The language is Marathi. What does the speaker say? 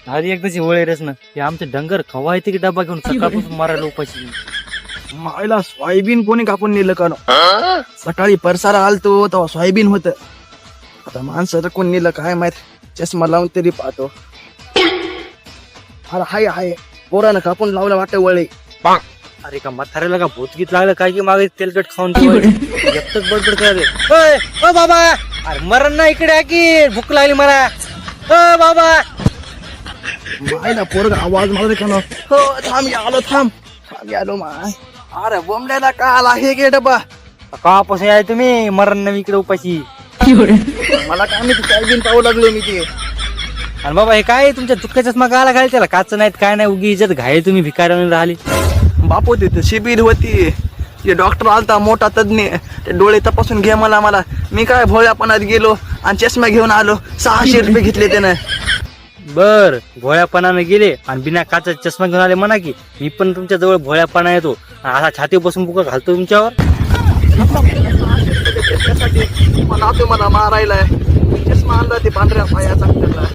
आधी एकदाची ओळ रेस ना हे आमचे डंगर खवा येते की डबा घेऊन सकाळपासून मारायला उपाशी. मायला सोयाबीन कोणी कापून नेलं का सकाळी परसारा आलतो तेव्हा सोयाबीन होत. आता माणसं कोण नेलं काय माहित. चष्मा लावून तरी पाहतो. अरे हाय हाय पोरानं कापून लावलं वाटत वळे. अरे का म्हाताऱ्याला का भूतगीत लागलं काय की मागे तेलकट खाऊन एकटच बडबड करायला. बाबा अरे मरण ना इकडे आहे की भूक लागली मला. बाबा मायला पोरगा आवाज मारत का ना. हो थांब आलो थांब आलो माय. अरे बोंबल्याला का आला हे गे डबा. कापासून आहे तुम्ही मरण ना इकडे उपाशी. मला काय मी सोयाबीन पाहू लागलो मी ते. आणि बाबा हे काय तुमच्या दुःखाच्याच मग आला घाल त्याला काच नाहीत काय नाही उगी इज्जत घाय तुम्ही भिकाऱ्याने राहिली. बापू तिथे शिबिर होती. ते डॉक्टर आलता मोठा तज्ञ. ते डोळे तपासून घे मला मी काय भोळ्यापणात गेलो आणि चष्मा घेऊन आलो. 600 रुपये घेतले त्यानं. बर भोळ्यापणाने गेले आणि बिना काचाचा चष्मा घेऊन आले म्हणा की मी पण तुमच्या जवळ भोळ्यापणा येतो असा छाती बसून बुका घालतो तुमच्यावर. मला मारायला चष्मा आणला ते पांढऱ्या पायाचा.